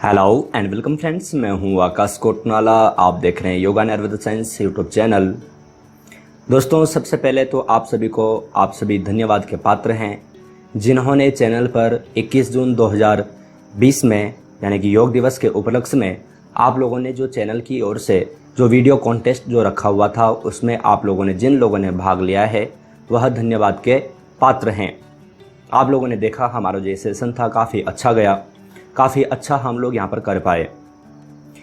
Hello and welcome friends, मैं हूं आकाश कोटनाला। आप देख रहे हैं yoga and Ayurveda science YouTube channel. दोस्तों, सबसे पहले तो आप सभी धन्यवाद के पात्र हैं जिन्होंने चैनल पर 21 जून 2020 में यानी कि योग दिवस के उपलक्ष्य में आप लोगों ने जो चैनल की ओर से जो वीडियो कॉन्टेस्ट जो रखा हुआ था उसमें आप लोगों ने जिन लोगों ने भाग लिया है वह धन्यवाद के पात्र हैं। आप लोगों ने देखा हमारा जो सेशन था काफ़ी अच्छा गया, काफ़ी अच्छा हम लोग यहाँ पर कर पाए।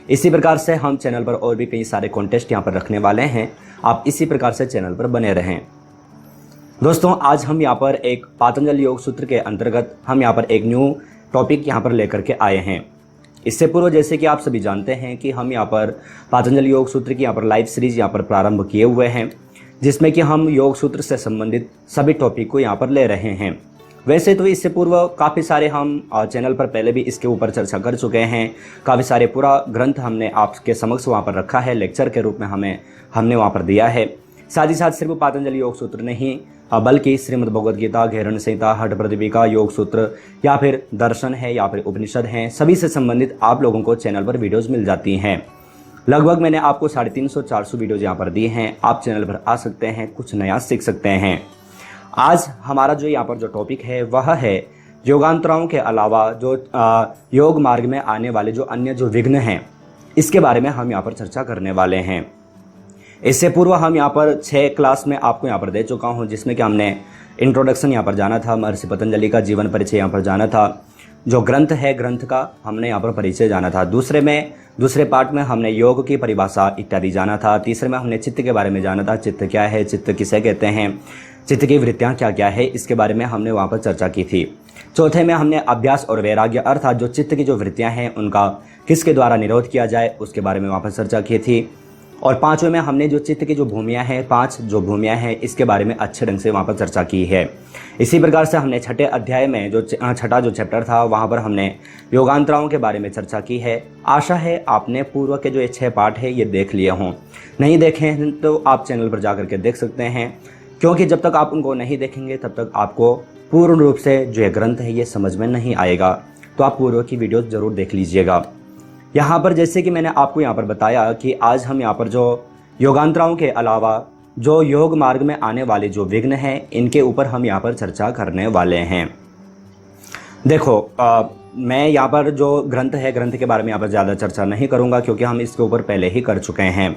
इसी प्रकार से हम चैनल पर और भी कई सारे कॉन्टेस्ट यहाँ पर रखने वाले हैं। आप इसी प्रकार से चैनल पर बने रहें। दोस्तों, आज हम यहाँ पर एक पातंजलि योग सूत्र के अंतर्गत हम यहाँ पर एक न्यू टॉपिक यहाँ पर लेकर के आए हैं। इससे पूर्व जैसे कि आप सभी जानते हैं कि हम यहाँ पर पातंजलि योग सूत्र की यहाँ पर लाइव सीरीज यहाँ पर प्रारंभ किए हुए हैं, जिसमें कि हम योग सूत्र से संबंधित सभी टॉपिक को यहाँ पर ले रहे हैं। वैसे तो इससे पूर्व काफ़ी सारे हम चैनल पर पहले भी इसके ऊपर चर्चा कर चुके हैं। काफ़ी सारे पूरा ग्रंथ हमने आपके समक्ष वहाँ पर रखा है, लेक्चर के रूप में हमने वहाँ पर दिया है। साथ ही साथ सिर्फ पातंजलि योग सूत्र नहीं बल्कि श्रीमद् भगवद गीता, घेरण संहिता, हठ प्रदीपिका, योग सूत्र या फिर दर्शन है या फिर उपनिषद हैं, सभी से संबंधित आप लोगों को चैनल पर वीडियोज़ मिल जाती हैं। लगभग मैंने आपको 350-400 वीडियोज़ यहाँ पर दिए हैं। आप चैनल पर आ सकते हैं, कुछ नया सीख सकते हैं। आज हमारा जो यहाँ पर जो टॉपिक है वह है योगांतराओं के अलावा जो योग मार्ग में आने वाले जो अन्य जो विघ्न हैं, इसके बारे में हम यहाँ पर चर्चा करने वाले हैं। इससे पूर्व हम यहाँ पर 6 क्लास में आपको यहाँ पर दे चुका हूँ, जिसमें कि हमने इंट्रोडक्शन यहाँ पर जाना था, महर्षि पतंजलि का जीवन परिचय यहाँ पर जाना था, जो ग्रंथ है ग्रंथ का हमने यहाँ पर परिचय जाना था। दूसरे पार्ट में हमने योग की परिभाषा इत्यादि जाना था। तीसरे में हमने चित्त के बारे में जाना था, चित्त क्या है, चित्त किसे कहते हैं, चित्त की वृत्तियाँ क्या क्या है, इसके बारे में हमने वहाँ पर चर्चा की थी। चौथे में हमने अभ्यास और वैराग्य अर्थात जो चित्त की जो वृत्तियाँ हैं उनका किसके द्वारा निरोध किया जाए उसके बारे में वहाँ पर चर्चा की थी। और पाँचवें में हमने जो चित्त की जो भूमियाँ हैं, 5 जो भूमियाँ हैं, इसके बारे में अच्छे ढंग से वहाँ पर चर्चा की है। इसी प्रकार से हमने छठे अध्याय में जो छठा जो चैप्टर था वहाँ पर हमने योगांतराओं के बारे में चर्चा की है। आशा है आपने पूर्व के जो ये 6 पार्ट है ये देख लिए हों। नहीं देखे हैं तो आप चैनल पर जा करके देख सकते हैं, क्योंकि जब तक आप उनको नहीं देखेंगे तब तक आपको पूर्ण रूप से जो ये ग्रंथ है ये समझ में नहीं आएगा। तो आप पूर्व की वीडियो ज़रूर देख लीजिएगा। यहाँ पर जैसे कि मैंने आपको यहाँ पर बताया कि आज हम यहाँ पर जो योगांतराओं के अलावा जो योग मार्ग में आने वाले जो विघ्न हैं इनके ऊपर हम यहाँ पर चर्चा करने वाले हैं। देखो, मैं यहाँ पर जो ग्रंथ है ग्रंथ के बारे में यहाँ पर ज़्यादा चर्चा नहीं करूँगा, क्योंकि हम इसके ऊपर पहले ही कर चुके हैं।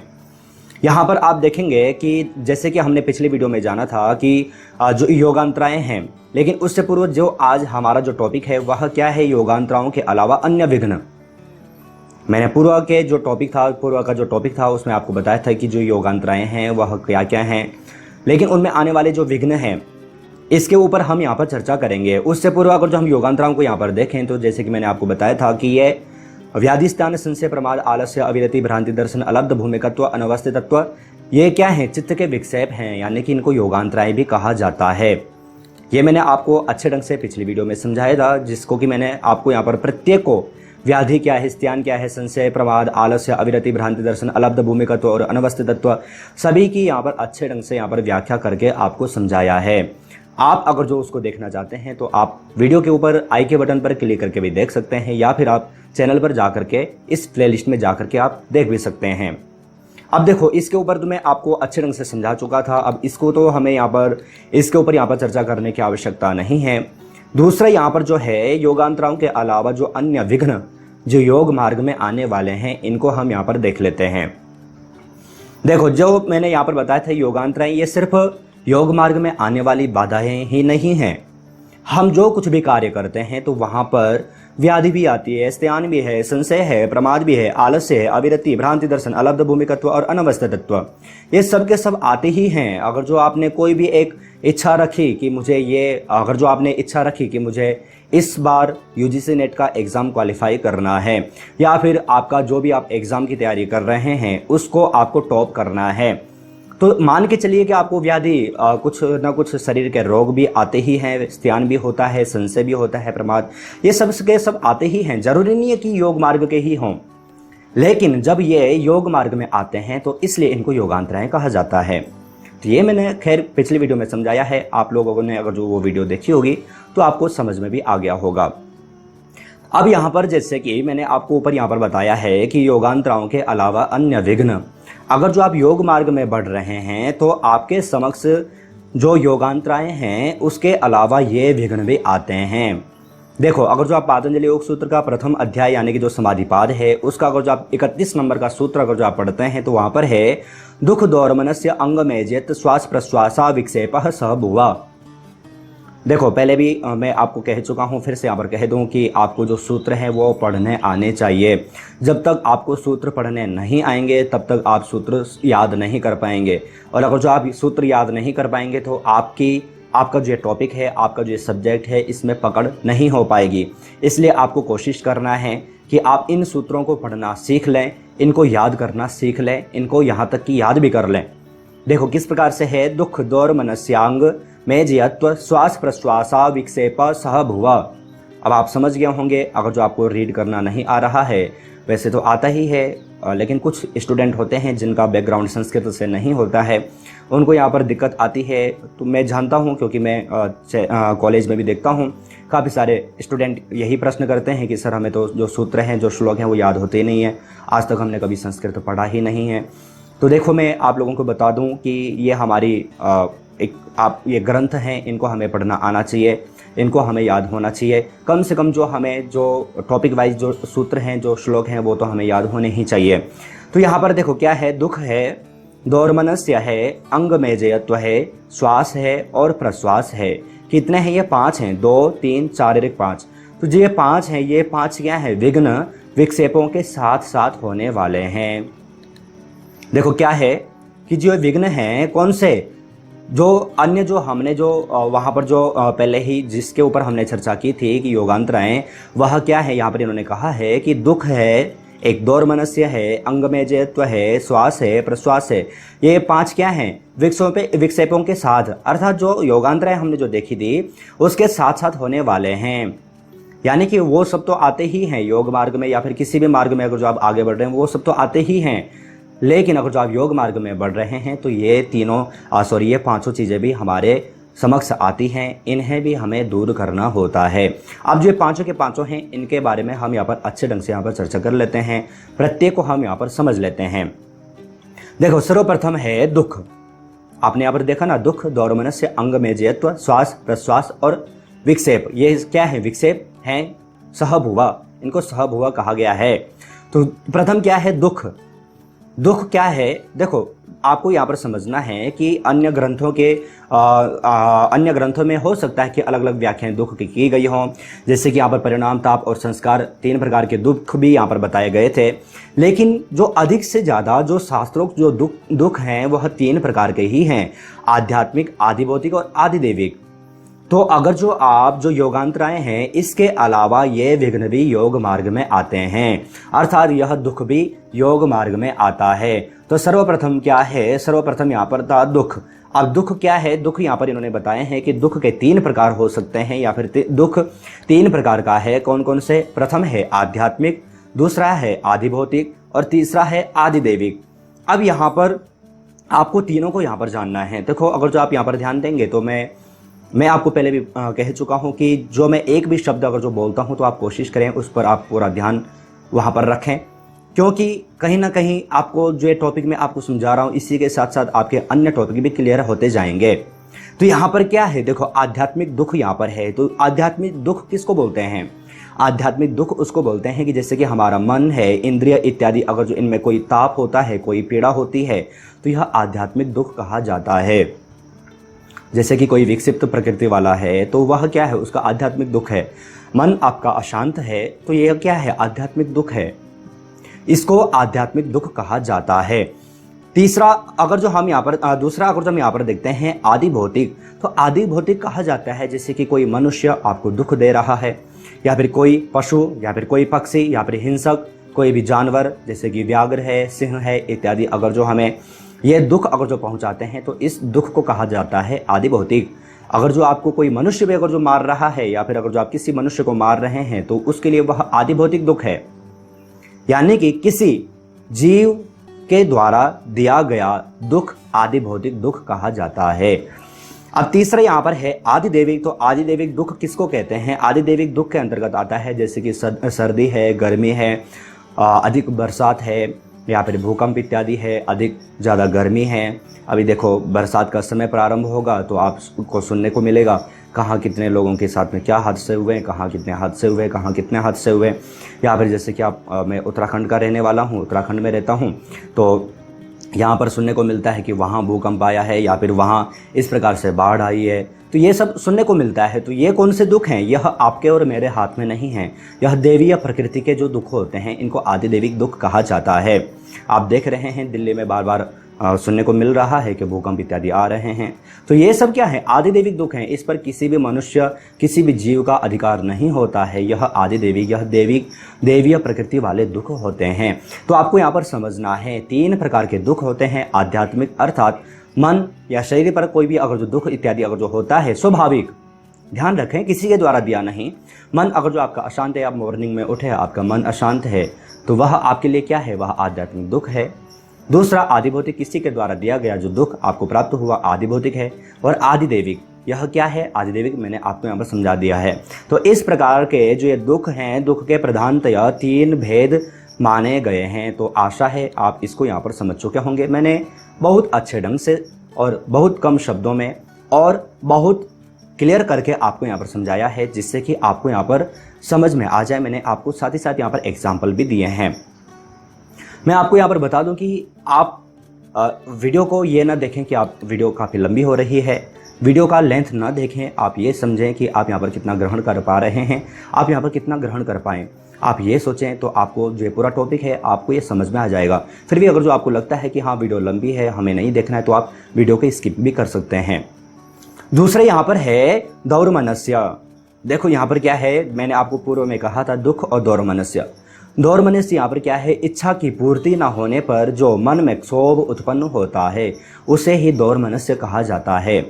यहाँ पर आप देखेंगे कि जैसे कि हमने पिछली वीडियो में जाना था कि जो योगांतराएं हैं, लेकिन उससे पूर्व जो आज हमारा जो टॉपिक है वह क्या है, योगांतराओं के अलावा अन्य विघ्न। मैंने पूर्व का जो टॉपिक था उसमें आपको बताया था कि जो योगांतराएं हैं वह क्या क्या हैं, लेकिन उनमें आने वाले जो विघ्न हैं इसके ऊपर हम यहाँ पर चर्चा करेंगे। उससे पूर्व अगर जो हम योगांतराओं को यहाँ पर देखें तो जैसे कि मैंने आपको बताया था कि ये व्याधिस्थान, संशय, प्रमाद, आलस्य, अविरति, भ्रांति, दर्शन, अलब्ध, भूमिकत्व, अनवस्थितत्व, ये क्या है, चित्त के विक्षेप हैं, यानी कि इनको योगांतराएं भी कहा जाता है। ये मैंने आपको अच्छे ढंग से पिछली वीडियो में समझाया था, जिसको कि मैंने आपको यहाँ पर प्रत्येक को व्याधि क्या है, स्त्यान क्या है, संशय, प्रमाद, आलस्य, अविरति, भ्रांति, दर्शन, अलब्ध, भूमिकत्व और अनवस्थितत्व सभी की यहाँ पर अच्छे ढंग से यहाँ पर व्याख्या करके आपको समझाया है। आप अगर जो उसको देखना चाहते हैं तो आप वीडियो के ऊपर आई के बटन पर क्लिक करके भी देख सकते हैं, या फिर आप चैनल पर जा करके इस प्लेलिस्ट में जा करके आप देख भी सकते हैं। अब देखो, इसके ऊपर तो मैं आपको अच्छे ढंग से समझा चुका था। अब इसको तो हमें इसके ऊपर यहाँ पर चर्चा करने की आवश्यकता नहीं है। दूसरा यहाँ पर जो है योगांतराओं के अलावा जो अन्य विघ्न जो योग मार्ग में आने वाले हैं इनको हम यहाँ पर देख लेते हैं। देखो, जो मैंने यहाँ पर बताया था योगांतराएं ये सिर्फ योग मार्ग में आने वाली बाधाएं ही नहीं हैं। हम जो कुछ भी कार्य करते हैं तो वहाँ पर व्याधि भी आती है, स्त्यान भी है, संशय है, प्रमाद भी है, आलस्य है, अविरति, भ्रांति, दर्शन, अलब्ध, भूमिकत्व और अनवस्थितत्व, ये सब के सब आते ही हैं। अगर जो आपने कोई भी एक इच्छा रखी कि मुझे इस बार यूजीसी नेट का एग्ज़ाम क्वालिफाई करना है, या फिर आपका जो भी आप एग्ज़ाम की तैयारी कर रहे हैं उसको आपको टॉप करना है, तो मान के चलिए कि आपको व्याधि कुछ ना कुछ शरीर के रोग भी आते ही हैं, स्त्यान भी होता है, संशय भी होता है, प्रमाद, ये सब के सब आते ही हैं। जरूरी नहीं है कि योग मार्ग के ही हों, लेकिन जब ये योग मार्ग में आते हैं तो इसलिए इनको योगांतराएं कहा जाता है। तो ये मैंने खैर पिछली वीडियो में समझाया है। आप लोगों ने अगर जो वो वीडियो देखी होगी तो आपको समझ में भी आ गया होगा। अब यहाँ पर जैसे कि मैंने आपको ऊपर यहाँ पर बताया है कि योगांतराओं के अलावा अन्य विघ्न, अगर जो आप योग मार्ग में बढ़ रहे हैं तो आपके समक्ष जो योगांतराएं हैं उसके अलावा ये विघ्न भी आते हैं। देखो, अगर जो आप पातंजलि योग सूत्र का प्रथम अध्याय यानी कि जो समाधिपाद है उसका अगर जो आप 31 नंबर का सूत्र अगर जो आप पढ़ते हैं तो वहां पर है दुख दौर्मनस्य अंग मेजेत श्वास प्रश्वासा विक्षेपः स भुवा। देखो, पहले भी मैं आपको कह चुका हूं, फिर से यहाँ पर कह दूं कि आपको जो सूत्र है वो पढ़ने आने चाहिए। जब तक आपको सूत्र पढ़ने नहीं आएंगे तब तक आप सूत्र याद नहीं कर पाएंगे, और अगर जो आप सूत्र याद नहीं कर पाएंगे तो आपका जो टॉपिक है, आपका जो सब्जेक्ट है, इसमें पकड़ नहीं हो पाएगी। इसलिए आपको कोशिश करना है कि आप इन सूत्रों को पढ़ना सीख लें, इनको याद करना सीख लें, इनको यहाँ तक कि याद भी कर लें। देखो किस प्रकार से है, दुख दौर मनस्यांग में जयत्व श्वास प्रश्वासा विक्षेप सह भुवा। अब आप समझ गए होंगे। अगर जो आपको रीड करना नहीं आ रहा है, वैसे तो आता ही है, लेकिन कुछ स्टूडेंट होते हैं जिनका बैकग्राउंड संस्कृत से नहीं होता है, उनको यहाँ पर दिक्कत आती है। तो मैं जानता हूँ, क्योंकि मैं कॉलेज में भी देखता हूँ, काफ़ी सारे स्टूडेंट यही प्रश्न करते हैं कि सर हमें तो जो सूत्र हैं, जो श्लोक हैं वो याद होते नहीं हैं, आज तक हमने कभी संस्कृत पढ़ा ही नहीं है। तो देखो, मैं आप लोगों को बता दूं कि ये हमारी ये ग्रंथ हैं, इनको हमें पढ़ना आना चाहिए, इनको हमें याद होना चाहिए। कम से कम जो हमें जो टॉपिक वाइज जो सूत्र हैं, जो श्लोक हैं, वो तो हमें याद होने ही चाहिए। तो यहाँ पर देखो क्या है, दुख है, दौर्मनस्य है, अंग में जयत्व है, श्वास है और प्रश्वास है। कितने हैं ये? 5 हैं, 2 3 4 5। तो जो ये 5 हैं, ये 5 क्या है? विघ्न विक्षेपों के साथ साथ होने वाले हैं। देखो क्या है कि जो विघ्न हैं कौन से, जो अन्य जो हमने जो वहाँ पर जो पहले ही जिसके ऊपर हमने चर्चा की थी कि योगांतराएं, वह क्या है? यहाँ पर इन्होंने कहा है कि दुख है, एक दौर्मनस्य है, अंग में जयत्व है, श्वास है, प्रश्वास है। ये 5 क्या हैं? विक्षेपों के साथ, अर्थात जो योगांतराएं हमने जो देखी थी उसके साथ साथ होने वाले हैं। यानी कि वो सब तो आते ही हैं योग मार्ग में, या फिर किसी भी मार्ग में अगर जो आप आगे बढ़ रहे हैं वो सब तो आते ही हैं। लेकिन अगर जो आप योग मार्ग में बढ़ रहे हैं तो ये ये 5 चीज़ें भी हमारे समक्ष आती हैं, इन्हें भी हमें दूर करना होता है। अब जो 5 के 5 हैं, इनके बारे में हम यहाँ पर अच्छे ढंग से यहाँ पर चर्चा कर लेते हैं, प्रत्येक को हम यहाँ पर समझ लेते हैं। देखो, सर्वप्रथम है दुख। आपने यहाँ पर देखा ना, दुख दौर्मनस्य अंग में जयत्व श्वास प्रश्वास और विक्षेप। ये क्या है? विक्षेप हैं सहभुवा, इनको सहभुवा कहा गया है। तो प्रथम क्या है? दुख। दुख क्या है? देखो, आपको यहाँ पर समझना है कि अन्य ग्रंथों में हो सकता है कि अलग अलग व्याख्याएं दुख की गई हों, जैसे कि यहाँ पर परिणाम, ताप और संस्कार 3 प्रकार के दुख भी यहाँ पर बताए गए थे। लेकिन जो अधिक से ज़्यादा जो शास्त्रोक्त जो दुख हैं वह 3 प्रकार के ही हैं, आध्यात्मिक, आधिभौतिक और आधिदैविक। तो अगर जो आप जो योगांतराएं हैं, इसके अलावा ये विघ्न भी योग मार्ग में आते हैं, अर्थात यह दुख भी योग मार्ग में आता है। तो सर्वप्रथम क्या है? सर्वप्रथम यहाँ पर था दुख। अब दुख क्या है? दुख यहाँ पर इन्होंने बताए हैं कि दुख के 3 प्रकार हो सकते हैं, या फिर दुख 3 प्रकार का है। कौन कौन से? प्रथम है आध्यात्मिक, दूसरा है आधिभौतिक और तीसरा है आधिदैविक। अब यहाँ पर आपको तीनों को यहाँ पर जानना है। देखो, अगर जो आप यहाँ पर ध्यान देंगे तो मैं आपको पहले भी कह चुका हूँ कि जो मैं एक भी शब्द अगर जो बोलता हूँ तो आप कोशिश करें उस पर आप पूरा ध्यान वहाँ पर रखें, क्योंकि कहीं ना कहीं आपको जो टॉपिक मैं आपको समझा रहा हूँ इसी के साथ साथ आपके अन्य टॉपिक भी क्लियर होते जाएंगे। तो यहाँ पर क्या है? देखो, आध्यात्मिक दुख यहाँ पर है। तो आध्यात्मिक दुख किसको बोलते हैं? आध्यात्मिक दुख उसको बोलते हैं कि जैसे कि हमारा मन है, इंद्रिय इत्यादि, अगर जो इनमें कोई ताप होता है, कोई पीड़ा होती है, तो यह आध्यात्मिक दुख कहा जाता है। जैसे कि कोई विक्षिप्त प्रकृति वाला है तो वह क्या है? उसका आध्यात्मिक दुख है। मन आपका अशांत है तो यह क्या है? आध्यात्मिक दुख है। इसको आध्यात्मिक दुख कहा जाता है। तीसरा अगर जो हम यहाँ पर दूसरा अगर जो हम यहाँ पर देखते हैं आदि भौतिक, तो आदि भौतिक कहा जाता है जैसे कि कोई मनुष्य आपको दुख दे रहा है, या फिर कोई पशु, या फिर कोई पक्षी, या फिर हिंसक, कोई भी जानवर जैसे कि व्याघ्र है, सिंह है इत्यादि, अगर जो हमें ये दुख अगर जो पहुंचाते हैं तो इस दुख को कहा जाता है आदि भौतिक। अगर जो आपको कोई मनुष्य भी अगर जो मार रहा है, या फिर अगर जो आप किसी मनुष्य को मार रहे हैं, तो उसके लिए वह आदि भौतिक दुख है, यानी कि किसी जीव के द्वारा दिया गया दुख आदि भौतिक दुख कहा जाता है। अब तीसरा यहाँ पर है आदिदैविक। तो आदिदैविक दुख किसको कहते हैं? आदिदैविक दुख के अंतर्गत आता है जैसे कि सर्दी है, गर्मी है, अधिक बरसात है, या फिर भूकंप इत्यादि है, अधिक ज़्यादा गर्मी है। अभी देखो बरसात का समय प्रारंभ होगा तो आपको सुनने को मिलेगा कहाँ कितने लोगों के साथ में क्या हादसे हुए, कहाँ कितने हादसे हुए, कहाँ कितने हादसे हुए। या फिर जैसे कि मैं उत्तराखंड का रहने वाला हूँ, उत्तराखंड में रहता हूँ, तो यहाँ पर सुनने को मिलता है कि वहाँ भूकंप आया है या फिर वहाँ इस प्रकार से बाढ़ आई है। तो ये सब सुनने को मिलता है। तो ये कौन से दुख हैं? यह आपके और मेरे हाथ में नहीं हैं। यह देवी या प्रकृति के जो दुख होते हैं इनको आदिदैविक दुख कहा जाता है। आप देख रहे हैं दिल्ली में बार बार सुनने को मिल रहा है कि भूकंप इत्यादि आ रहे हैं। तो ये सब क्या है? आदिदैविक दुख हैं। इस पर किसी भी मनुष्य, किसी भी जीव का अधिकार नहीं होता है। यह आदिदैविक, यह देवीय प्रकृति वाले दुख होते हैं। तो आपको यहाँ पर समझना है 3 प्रकार के दुख होते हैं। आध्यात्मिक अर्थात मन या शरीर पर कोई भी अगर जो दुख इत्यादि अगर जो होता है स्वाभाविक, ध्यान रखें किसी के द्वारा दिया नहीं। मन अगर जो आपका अशांत है, आप मॉर्निंग में उठे, आपका मन अशांत है, तो वह आपके लिए क्या है? वह आध्यात्मिक दुख है। दूसरा आदिभौतिक, किसी के द्वारा दिया गया जो दुख आपको प्राप्त हुआ आदिभौतिक है। और आदिदैविक, यह क्या है? आदिदैविक मैंने आपको यहाँ पर समझा दिया है। तो इस प्रकार के जो ये दुख हैं, दुख के प्रधानतया 3 भेद माने गए हैं। तो आशा है आप इसको यहाँ पर समझ चुके होंगे। मैंने बहुत अच्छे ढंग से और बहुत कम शब्दों में और बहुत क्लियर करके आपको यहाँ पर समझाया है जिससे कि आपको यहाँ पर समझ में आ जाए। मैंने आपको साथ ही साथ यहाँ पर एग्जाम्पल भी दिए हैं। मैं आपको यहाँ पर बता दूं कि आप वीडियो को ये ना देखें कि आप वीडियो काफ़ी लंबी हो रही है, वीडियो का लेंथ ना देखें। आप ये समझें कि आप यहाँ पर कितना ग्रहण कर पा रहे हैं, आप यहाँ पर कितना ग्रहण कर पाएँ। आप ये सोचें तो आपको जो पूरा टॉपिक है आपको ये समझ में आ जाएगा। फिर भी अगर जो आपको लगता है कि हाँ वीडियो लंबी है, हमें नहीं देखना है, तो आप वीडियो को स्किप भी कर सकते हैं। दूसरे यहाँ पर है दौर्मनस्य। देखो यहाँ पर क्या है, मैंने आपको पूर्व में कहा था दुख और दौर्मनस्य। दौर्मनस्य यहाँ पर क्या है? इच्छा की पूर्ति न होने पर जो मन में क्षोभ उत्पन्न होता है उसे ही दौर्मनस्य कहा जाता है।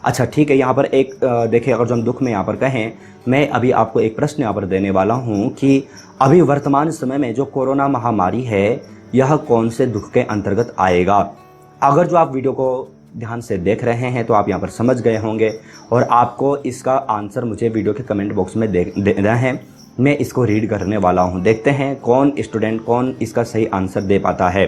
अच्छा ठीक है, यहाँ पर एक देखिए, अगर जो हम दुख में यहाँ पर कहें, मैं अभी आपको एक प्रश्न यहाँ पर देने वाला हूँ कि अभी वर्तमान समय में जो कोरोना महामारी है यह कौन से दुख के अंतर्गत आएगा? अगर जो आप वीडियो को ध्यान से देख रहे हैं तो आप यहाँ पर समझ गए होंगे और आपको इसका आंसर मुझे वीडियो के कमेंट बॉक्स में देना है। मैं इसको रीड करने वाला हूँ, देखते हैं कौन स्टूडेंट कौन इसका सही आंसर दे पाता है।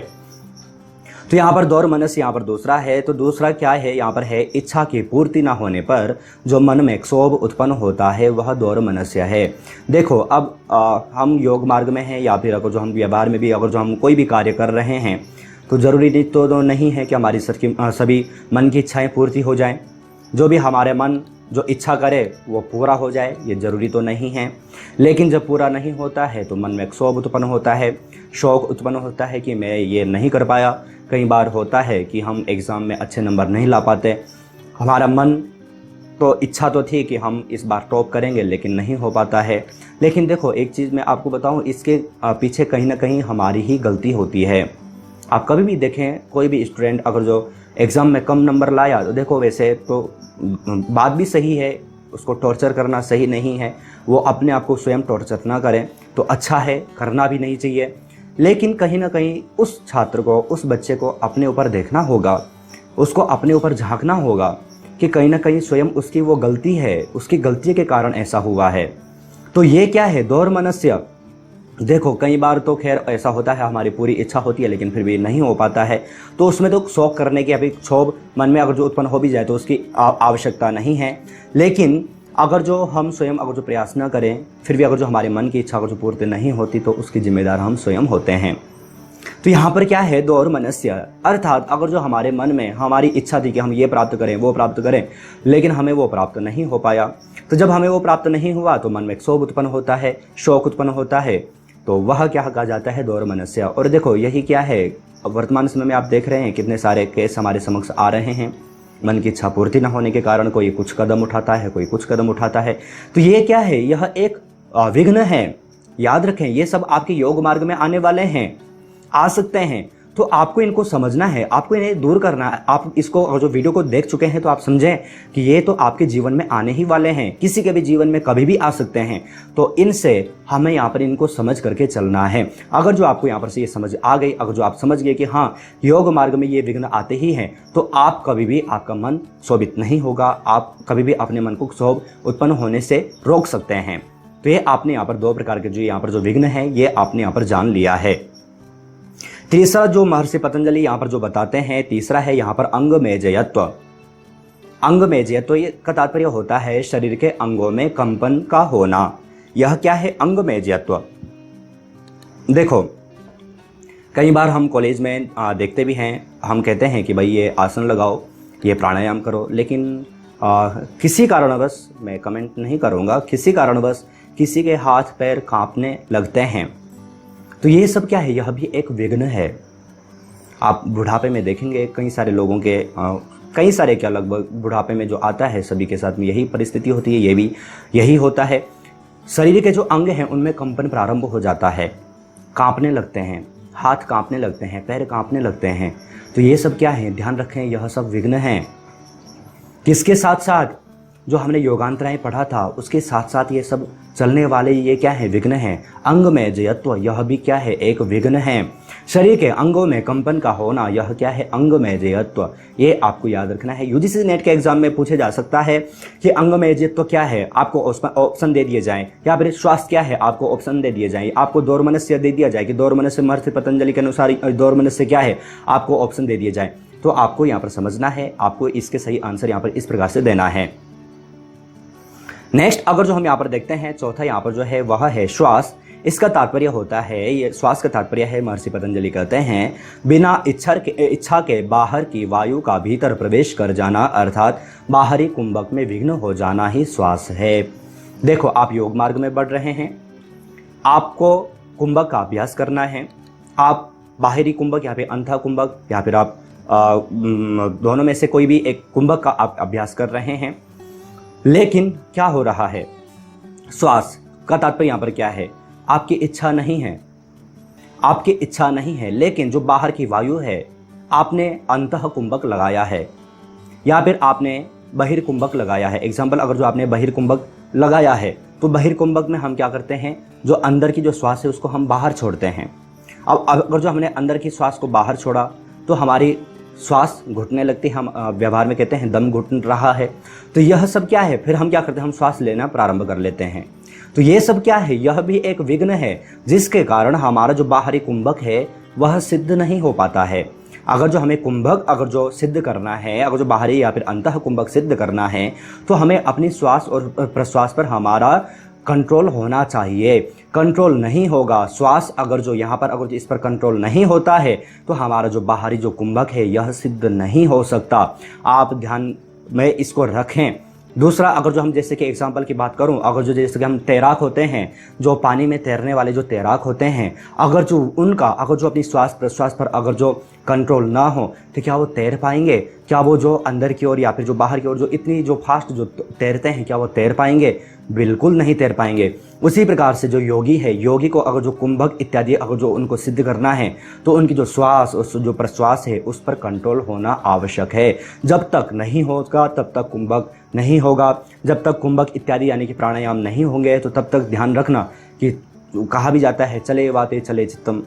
तो यहाँ पर दौर्मनस्य यहाँ पर दूसरा है। तो दूसरा क्या है? यहाँ पर है इच्छा की पूर्ति ना होने पर जो मन में क्षोभ उत्पन्न होता है वह दौर्मनस्य है। देखो अब हम योग मार्ग में हैं या फिर अगर जो हम व्यवहार में भी अगर जो हम कोई भी कार्य कर रहे हैं तो ज़रूरी तो नहीं है कि हमारी सभी मन की इच्छाएं पूर्ति हो जाएं। जो भी हमारे मन जो इच्छा करे वो पूरा हो जाए, ये ज़रूरी तो नहीं है। लेकिन जब पूरा नहीं होता है तो मन में क्षोभ उत्पन्न होता है, शौक उत्पन्न होता है कि मैं ये नहीं कर पाया। कई बार होता है कि हम एग्ज़ाम में अच्छे नंबर नहीं ला पाते, हमारा मन तो इच्छा तो थी कि हम इस बार टॉप करेंगे लेकिन नहीं हो पाता है। लेकिन देखो एक चीज़ मैं आपको बताऊं, इसके पीछे कहीं ना कहीं हमारी ही गलती होती है। आप कभी भी देखें कोई भी स्टूडेंट अगर जो एग्ज़ाम में कम नंबर लाया तो देखो वैसे तो बात भी सही है, उसको टॉर्चर करना सही नहीं है, वो अपने आप को स्वयं टॉर्चर ना करें तो अच्छा है, करना भी नहीं चाहिए। लेकिन कहीं ना कहीं उस छात्र को, उस बच्चे को अपने ऊपर देखना होगा, उसको अपने ऊपर झांकना होगा कि कहीं ना कहीं स्वयं उसकी वो गलती है, उसकी गलती के कारण ऐसा हुआ है। तो ये क्या है? दौर्मनस्य। देखो कई बार तो खैर ऐसा होता है, हमारी पूरी इच्छा होती है लेकिन फिर भी नहीं हो पाता है, तो उसमें तो शौक करने की अभी क्षोभ मन में अगर जो उत्पन्न हो भी जाए तो उसकी आवश्यकता नहीं है। लेकिन अगर जो हम स्वयं अगर जो प्रयास न करें, फिर भी अगर जो हमारे मन की इच्छा अगर जो पूर्ति नहीं होती तो उसकी जिम्मेदार हम स्वयं होते हैं। तो यहाँ पर क्या है? दौर्मनस्य, अर्थात अगर जो हमारे मन में हमारी इच्छा थी कि हम ये प्राप्त करें वो प्राप्त करें लेकिन हमें वो प्राप्त नहीं हो पाया, तो जब हमें वो प्राप्त नहीं हुआ तो मन में क्षोभ उत्पन्न होता है, शौक उत्पन्न होता है, तो वह क्या कहा जाता है? दौर्मनस्य। और देखो यही क्या है, वर्तमान समय में आप देख रहे हैं कितने सारे केस हमारे समक्ष आ रहे हैं। मन की इच्छा पूर्ति न होने के कारण कोई कुछ कदम उठाता है, कोई कुछ कदम उठाता है। तो ये क्या है? यह एक विघ्न है। याद रखें ये सब आपके योग मार्ग में आने वाले हैं, आ सकते हैं। तो आपको इनको समझना है, आपको इन्हें दूर करना है। आप इसको जो वीडियो को देख चुके हैं तो आप समझें कि ये तो आपके जीवन में आने ही वाले हैं, किसी के भी जीवन में कभी भी आ सकते हैं। तो इनसे हमें यहाँ पर इनको समझ करके चलना है। अगर जो आपको यहाँ पर से ये समझ आ गई, अगर जो आप समझ गए कि हाँ योग मार्ग में ये विघ्न आते ही हैं, तो आप कभी भी, आपका मन शोभित नहीं होगा, आप कभी भी अपने मन को क्षोभ उत्पन्न होने से रोक सकते हैं। तो ये आपने यहाँ पर 2 प्रकार के जो यहाँ पर जो विघ्न है ये आपने यहाँ पर जान लिया है। तीसरा जो महर्षि पतंजलि यहाँ पर जो बताते हैं, तीसरा है यहाँ पर अंगमेजयत्व। अंगमेजयत्व ये का तात्पर्य होता है शरीर के अंगों में कंपन का होना। यह क्या है अंगमेजयत्व? देखो कई बार हम कॉलेज में देखते भी हैं, हम कहते हैं कि भाई ये आसन लगाओ, ये प्राणायाम करो, लेकिन किसी कारणवश, मैं कमेंट नहीं करूँगा, किसी कारणवश किसी के हाथ पैर कांपने लगते हैं। तो ये सब क्या है? यह भी एक विघ्न है। आप बुढ़ापे में देखेंगे कई सारे लोगों के कई सारे क्या लगभग बुढ़ापे में जो आता है सभी के साथ में यही परिस्थिति होती है, ये भी यही होता है। शरीर के जो अंग हैं उनमें कंपन प्रारंभ हो जाता है, कांपने लगते हैं, हाथ कांपने लगते हैं, पैर कांपने लगते हैं। तो ये सब क्या है? ध्यान रखें, यह सब विघ्न हैं। किसके साथ साथ? जो हमने योगांतराएं पढ़ा था उसके साथ साथ ये सब चलने वाले ये क्या है? विघ्न है। अंगमेजयत्व यह भी क्या है? एक विघ्न है। शरीर के अंगों में कंपन का होना यह क्या है? अंगमेजयत्व। ये आपको याद रखना है। यूजीसी नेट के एग्जाम में पूछे जा सकता है कि अंगमेजयत्व क्या है, आपको ऑप्शन दे दिए जाएं, या फिर स्वास्थ्य क्या है, आपको ऑप्शन दे दिए जाएं, आपको दौर्मनस्य दे दिया जाए कि दौर्मनस्य महर्षि पतंजलि के अनुसार दौर्मनस्य क्या है, आपको ऑप्शन दे दिए जाए। तो आपको यहाँ पर समझना है, आपको इसके सही आंसर यहाँ पर इस प्रकार से देना है। नेक्स्ट अगर जो हम यहाँ पर देखते हैं, चौथा यहाँ पर जो है वह है श्वास। इसका तात्पर्य होता है, ये श्वास का तात्पर्य है, महर्षि पतंजलि कहते हैं बिना इच्छा के बाहर की वायु का भीतर प्रवेश कर जाना, अर्थात बाहरी कुंभक में विघ्न हो जाना ही श्वास है। देखो आप योग मार्ग में बढ़ रहे हैं, आपको कुंभक का अभ्यास करना है। आप बाहरी कुंभक या फिर अंतः कुंभक या फिर आप दोनों में से कोई भी एक कुंभक का आप अभ्यास कर रहे हैं, लेकिन क्या हो रहा है? श्वास का तात्पर्य यहाँ पर क्या है? आपकी इच्छा नहीं है, आपकी इच्छा नहीं है, लेकिन जो बाहर की वायु है आपने अंतः कुंभक लगाया है या फिर आपने बहिर्कुंभक लगाया है। एग्जाम्पल, अगर जो आपने बहिर्कुंभक लगाया है तो बहिर्कुंभक में हम क्या करते हैं, जो अंदर की जो श्वास है उसको हम बाहर छोड़ते हैं। अब अगर जो हमने अंदर की श्वास को बाहर छोड़ा तो हमारी श्वास घुटने लगती है, हम व्यवहार में कहते हैं दम घुट रहा है। तो यह सब क्या है? फिर हम क्या करते हैं? हम श्वास लेना प्रारंभ कर लेते हैं। तो ये सब क्या है? यह भी एक विघ्न है, जिसके कारण हमारा जो बाहरी कुंभक है वह सिद्ध नहीं हो पाता है। अगर जो हमें कुंभक अगर जो सिद्ध करना है, अगर जो बाहरी या फिर अंतः कुंभक सिद्ध करना है, तो हमें अपनी श्वास और प्रश्वास पर हमारा कंट्रोल होना चाहिए। कंट्रोल नहीं होगा, श्वास अगर जो यहाँ पर अगर जो इस पर कंट्रोल नहीं होता है तो हमारा जो बाहरी जो कुंभक है यह सिद्ध नहीं हो सकता। आप ध्यान में इसको रखें। दूसरा, अगर जो हम जैसे कि एग्जांपल की बात करूं, अगर जो जैसे कि हम तैराक होते हैं, जो पानी में तैरने वाले जो तैराक होते हैं, अगर जो उनका अगर जो अपनी श्वास प्रश्वास पर अगर जो कंट्रोल ना हो तो क्या वो तैर पाएंगे? क्या वो जो अंदर की ओर या फिर जो बाहर की ओर जो इतनी जो फास्ट जो तैरते हैं, क्या वो तैर पाएंगे? बिल्कुल नहीं तैर पाएंगे। उसी प्रकार से जो योगी है, योगी को अगर जो कुंभक इत्यादि अगर जो उनको सिद्ध करना है तो उनकी जो श्वास और जो प्रश्वास है उस पर कंट्रोल होना आवश्यक है। जब तक नहीं होगा तब तक कुंभक नहीं होगा। जब तक कुंभक इत्यादि यानी कि प्राणायाम नहीं होंगे तो तब तक ध्यान रखना कि कहा भी जाता है चले वाते चले चित्तम,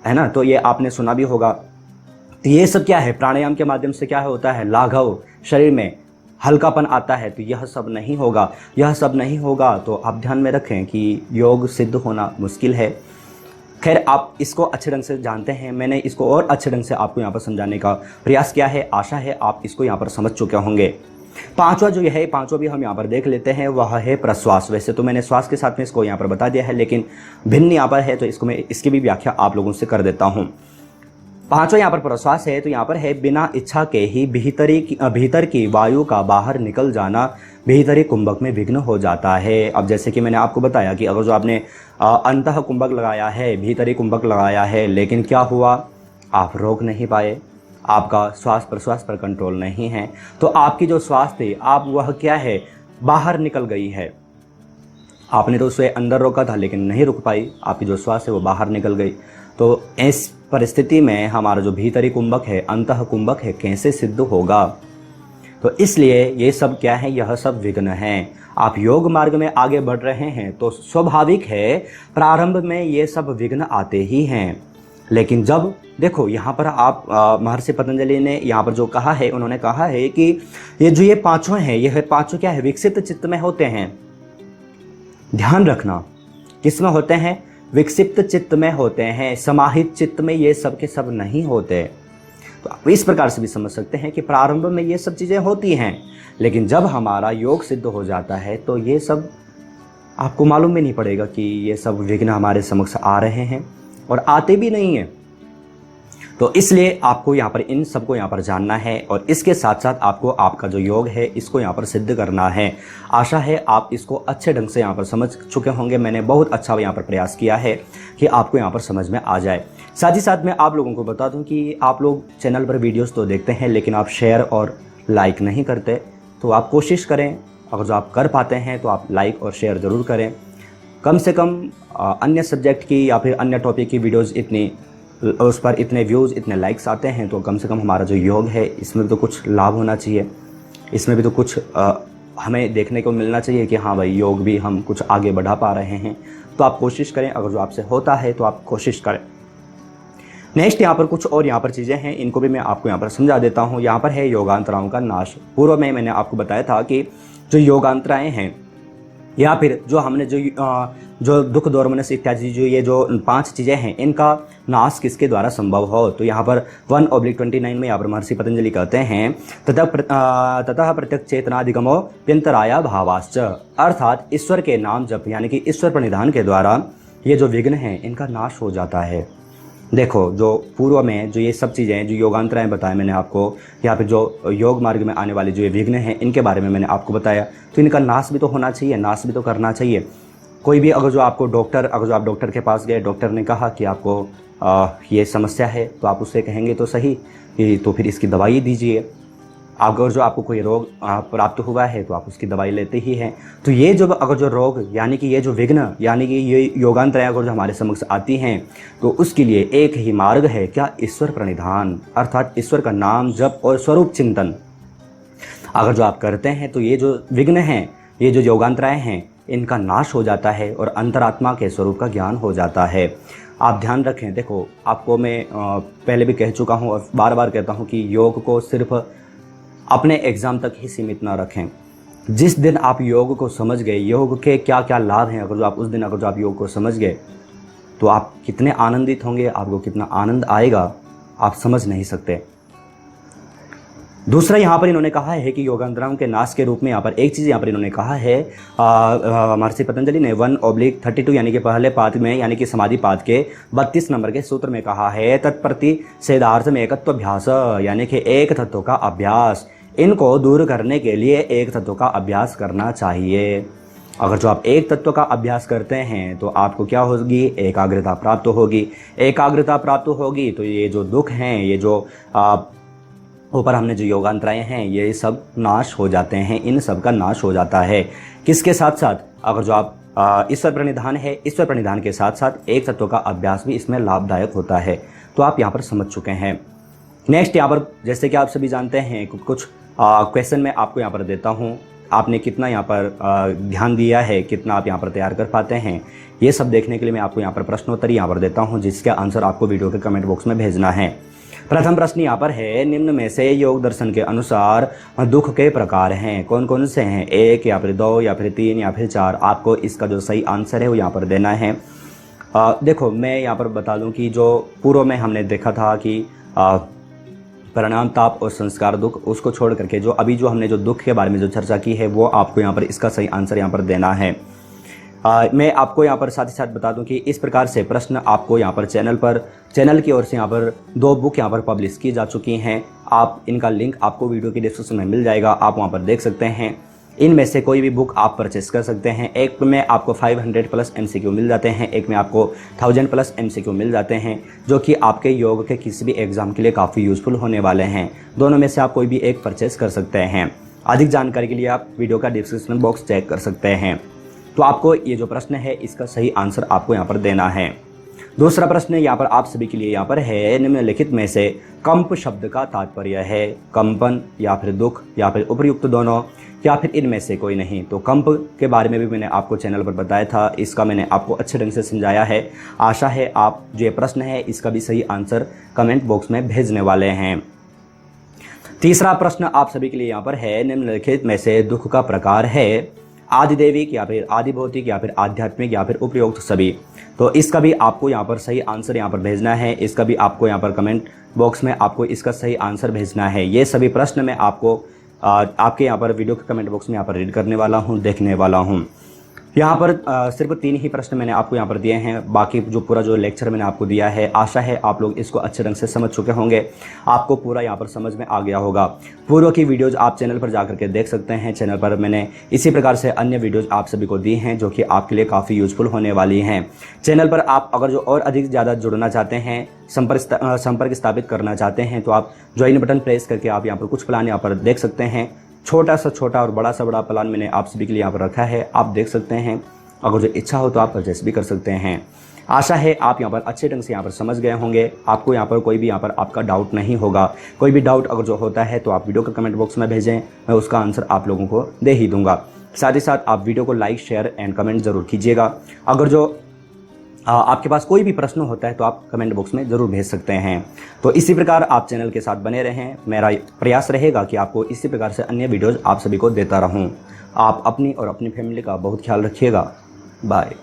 है ना? तो ये आपने सुना भी होगा। तो ये सब क्या है? प्राणायाम के माध्यम से क्या होता है? लाघव, शरीर में हल्कापन आता है। तो यह सब नहीं होगा। यह सब नहीं होगा तो आप ध्यान में रखें कि योग सिद्ध होना मुश्किल है। खैर, आप इसको अच्छे ढंग से जानते हैं, मैंने इसको और अच्छे ढंग से आपको यहाँ पर समझाने का प्रयास किया है। आशा है आप इसको यहाँ पर समझ चुके होंगे। पांचवा जो है, पांचवा भी हम यहाँ पर देख लेते हैं, वह है प्रश्वास। वैसे तो मैंने श्वास के साथ में इसको यहाँ पर बता दिया है, लेकिन भिन्न यहाँ पर है तो इसको मैं इसकी भी व्याख्या आप लोगों से कर देता हूँ। पांचवा यहाँ पर प्रश्वास है तो यहाँ पर है बिना इच्छा के ही भीतर की वायु का बाहर निकल जाना भीतरी कुंभक में विघ्न हो जाता है। अब जैसे कि मैंने आपको बताया कि अगर जो आपने अंतः कुंभक लगाया है, भीतरी कुंभक लगाया है, लेकिन क्या हुआ? आप रोक नहीं पाए, आपका श्वास प्रश्वास पर कंट्रोल नहीं है, तो आपकी जो श्वास थी आप वह क्या है? बाहर निकल गई है। आपने तो उसे अंदर रोका था लेकिन नहीं रुक पाई, आपकी जो श्वास है वो बाहर निकल गई। तो परिस्थिति में हमारा जो भीतरी कुंभक है, अंतः कुंभक है, कैसे सिद्ध होगा। तो इसलिए ये सब क्या है, यह सब विघ्न हैं। आप योग मार्ग में आगे बढ़ रहे हैं तो स्वाभाविक है प्रारंभ में ये सब विघ्न आते ही हैं। लेकिन जब देखो यहाँ पर आप महर्षि पतंजलि ने यहाँ पर जो कहा है, उन्होंने कहा है कि ये पांचों हैं, ये पांचों क्या है, विकसित चित्त में होते हैं। ध्यान रखना, किस में होते हैं, विकसित चित्त में होते हैं, समाहित चित्त में ये सब के सब नहीं होते। तो आप इस प्रकार से भी समझ सकते हैं कि प्रारंभ में ये सब चीज़ें होती हैं, लेकिन जब हमारा योग सिद्ध हो जाता है तो ये सब आपको मालूम भी नहीं पड़ेगा कि ये सब विघ्न हमारे समक्ष आ रहे हैं, और आते भी नहीं हैं। तो इसलिए आपको यहाँ पर इन सबको यहाँ पर जानना है, और इसके साथ साथ आपको आपका जो योग है इसको यहाँ पर सिद्ध करना है। आशा है आप इसको अच्छे ढंग से यहाँ पर समझ चुके होंगे। मैंने बहुत अच्छा यहाँ पर प्रयास किया है कि आपको यहाँ पर समझ में आ जाए। साथ ही साथ मैं आप लोगों को बता दूं कि आप लोग चैनल पर वीडियोस तो देखते हैं, लेकिन आप शेयर और लाइक नहीं करते। तो आप कोशिश करें, अगर जो आप कर पाते हैं तो आप लाइक और शेयर ज़रूर करें। कम से कम अन्य सब्जेक्ट की या फिर अन्य टॉपिक की वीडियोज़ उस पर इतने व्यूज़, इतने लाइक्स आते हैं, तो कम से कम हमारा जो योग है इसमें भी तो कुछ लाभ होना चाहिए, इसमें भी तो कुछ हमें देखने को मिलना चाहिए कि हाँ भाई, योग भी हम कुछ आगे बढ़ा पा रहे हैं। तो आप कोशिश करें, अगर जो आपसे होता है तो आप कोशिश करें। नेक्स्ट यहाँ पर कुछ और यहाँ पर चीज़ें हैं, इनको भी मैं आपको यहाँ पर समझा देता हूँ। यहाँ पर है योगांतराओं का नाश। पूर्व में मैंने आपको बताया था कि जो योगांतराएँ हैं या फिर जो हमने जो दुख दोर्मनस इत्यादि जो 5 चीज़ें हैं, इनका नाश किसके द्वारा संभव हो। तो यहाँ पर 1/29 में यहाँ पर महर्षि पतंजलि कहते हैं, ततः प्रत्यक्ष चेतनाधिगमो व्यंतराया भावाश्च, अर्थात ईश्वर के नाम जप यानी कि ईश्वर प्रणिधान के द्वारा ये जो विघ्न हैं इनका नाश हो जाता है। देखो, जो पूर्व में जो ये सब चीज़ें जो योगांतराएँ बताए मैंने आपको, या फिर जो योग मार्ग में आने वाले जो ये विघ्न हैं इनके बारे में मैंने आपको बताया, तो इनका नाश भी तो होना चाहिए, नाश भी तो करना चाहिए। कोई भी अगर जो आप डॉक्टर के पास गए, डॉक्टर ने कहा कि आपको ये समस्या है, तो आप उससे कहेंगे तो सही कि तो फिर इसकी दवाई दीजिए। अगर जो आपको कोई रोग प्राप्त हुआ है तो आप उसकी दवाई लेते ही हैं। तो ये जो अगर जो रोग यानी कि ये जो विघ्न यानी कि ये योगांतराएँ अगर जो हमारे समक्ष आती हैं, तो उसके लिए एक ही मार्ग है, क्या, ईश्वर प्रणिधान, अर्थात ईश्वर का नाम जप और स्वरूप चिंतन अगर जो आप करते हैं तो ये जो विघ्न हैं, ये जो योगांतराएँ हैं, इनका नाश हो जाता है और अंतरात्मा के स्वरूप का ज्ञान हो जाता है। आप ध्यान रखें। देखो, आपको मैं पहले भी कह चुका हूँ और बार बार कहता हूँ कि योग को सिर्फ अपने एग्ज़ाम तक ही सीमित ना रखें। जिस दिन आप योग को समझ गए, योग के क्या क्या लाभ हैं, अगर जो आप उस दिन अगर जो आप योग को समझ गए, तो आप कितने आनंदित होंगे, आपको कितना आनंद आएगा, आप समझ नहीं सकते। दूसरा यहाँ पर इन्होंने कहा है कि योगांतराओं के नाश के रूप में यहाँ पर एक चीज़ यहाँ पर इन्होंने कहा है, महर्षि पतंजलि ने 1/32 यानी कि पहले पाद में यानी कि समाधि पाद के 32 नंबर के सूत्र में कहा है, तत्प्रति सेदार्थ में एकत्वाभ्यास यानी कि एक तत्व का अभ्यास। इनको दूर करने के लिए एक तत्व का अभ्यास करना चाहिए। अगर जो आप एक तत्व का अभ्यास करते हैं तो आपको क्या होगी, एकाग्रता प्राप्त होगी। एकाग्रता प्राप्त होगी तो ये जो दुख हैं, ये जो ऊपर हमने जो योगांतराएँ हैं, ये सब नाश हो जाते हैं, इन सब का नाश हो जाता है। किसके साथ साथ, अगर जो आप ईश्वर प्रणिधान है, ईश्वर प्रणिधान के साथ साथ एक तत्व का अभ्यास भी इसमें लाभदायक होता है। तो आप यहाँ पर समझ चुके हैं। नेक्स्ट यहाँ पर जैसे कि आप सभी जानते हैं, कुछ क्वेश्चन मैं आपको यहाँ पर देता हूँ, आपने कितना यहाँ पर ध्यान दिया है, कितना आप यहाँ पर तैयार कर पाते हैं, ये सब देखने के लिए मैं आपको यहाँ पर प्रश्नोत्तरी यहाँ पर देता हूँ, जिसका आंसर आपको वीडियो के कमेंट बॉक्स में भेजना है। प्रथम प्रश्न यहाँ पर है, निम्न में से योग दर्शन के अनुसार दुख के प्रकार हैं, कौन कौन से हैं, 1 या फिर 2 या फिर 3 या फिर 4। आपको इसका जो सही आंसर है वो यहाँ पर देना है। देखो, मैं यहाँ पर बता दूँ कि जो पूर्व में हमने देखा था कि परिणाम ताप और संस्कार दुख, उसको छोड़ करके जो अभी जो हमने जो दुख के बारे में जो चर्चा की है, वो आपको यहाँ पर इसका सही आंसर यहाँ पर देना है। मैं आपको यहाँ पर साथ ही साथ बता दूं कि इस प्रकार से प्रश्न आपको यहाँ पर चैनल की ओर से यहाँ पर 2 बुक यहाँ पर पब्लिश की जा चुकी हैं। आप इनका लिंक आपको वीडियो की डिस्क्रिप्शन में मिल जाएगा, आप वहाँ पर देख सकते हैं। इनमें से कोई भी बुक आप परचेस कर सकते हैं। एक में आपको 500+ MCQ मिल जाते हैं, एक में आपको 1000+ MCQ मिल जाते हैं, जो कि आपके योग के किसी भी एग्जाम के लिए काफ़ी यूज़फुल होने वाले हैं। दोनों में से आप कोई भी एक परचेस कर सकते हैं। अधिक जानकारी के लिए आप वीडियो का डिस्क्रिप्शन बॉक्स चेक कर सकते हैं। तो आपको ये जो प्रश्न है, इसका सही आंसर आपको यहाँ पर देना है। दूसरा प्रश्न यहाँ पर आप सभी के लिए यहाँ पर है, निम्नलिखित में से कंप शब्द का तात्पर्य है कंपन या फिर दुख या फिर उपयुक्त दोनों या फिर इनमें से कोई नहीं। तो कंप के बारे में भी मैंने आपको चैनल पर बताया था, इसका मैंने आपको अच्छे ढंग से समझाया है। आशा है आप जो ये प्रश्न है इसका भी सही आंसर कमेंट बॉक्स में भेजने वाले हैं। तीसरा प्रश्न आप सभी के लिए यहाँ पर है, निम्नलिखित में से दुख का प्रकार है आदिदैविक या फिर आदि भौतिक या फिर आध्यात्मिक या फिर उपयुक्त सभी। तो इसका भी आपको यहाँ पर सही आंसर यहाँ पर भेजना है। इसका भी आपको यहाँ पर कमेंट बॉक्स में आपको इसका सही आंसर भेजना है। ये सभी प्रश्न मैं आपको आपके यहाँ पर वीडियो के कमेंट बॉक्स में यहाँ पर रीड करने वाला हूँ, देखने वाला हूँ। यहाँ पर सिर्फ 3 ही प्रश्न मैंने आपको यहाँ पर दिए हैं, बाकी जो पूरा जो लेक्चर मैंने आपको दिया है आशा है आप लोग इसको अच्छे ढंग से समझ चुके होंगे, आपको पूरा यहाँ पर समझ में आ गया होगा। पूर्व की वीडियोज़ आप चैनल पर जाकर के देख सकते हैं। चैनल पर मैंने इसी प्रकार से अन्य वीडियोज़ आप सभी को दी हैं जो कि आपके लिए काफ़ी यूजफुल होने वाली हैं। चैनल पर आप अगर जो और अधिक ज़्यादा जुड़ना चाहते हैं, संपर्क स्थापित करना चाहते हैं तो आप ज्वाइन बटन प्रेस करके आप यहाँ पर कुछ प्लान यहाँ पर देख सकते हैं। छोटा सा छोटा और बड़ा सा बड़ा प्लान मैंने आप सभी के लिए यहाँ पर रखा है, आप देख सकते हैं। अगर जो इच्छा हो तो आप परचेस भी कर सकते हैं। आशा है आप यहाँ पर अच्छे ढंग से यहाँ पर समझ गए होंगे, आपको यहाँ पर कोई भी यहाँ पर आपका डाउट नहीं होगा। कोई भी डाउट अगर जो होता है तो आप वीडियो के कमेंट बॉक्स में भेजें, मैं उसका आंसर आप लोगों को दे ही दूंगा। साथ ही साथ आप वीडियो को लाइक शेयर एंड कमेंट ज़रूर कीजिएगा। अगर जो आपके पास कोई भी प्रश्न होता है तो आप कमेंट बॉक्स में ज़रूर भेज सकते हैं। तो इसी प्रकार आप चैनल के साथ बने रहें। मेरा प्रयास रहेगा कि आपको इसी प्रकार से अन्य वीडियोज़ आप सभी को देता रहूं। आप अपनी और अपनी फैमिली का बहुत ख्याल रखिएगा। बाय।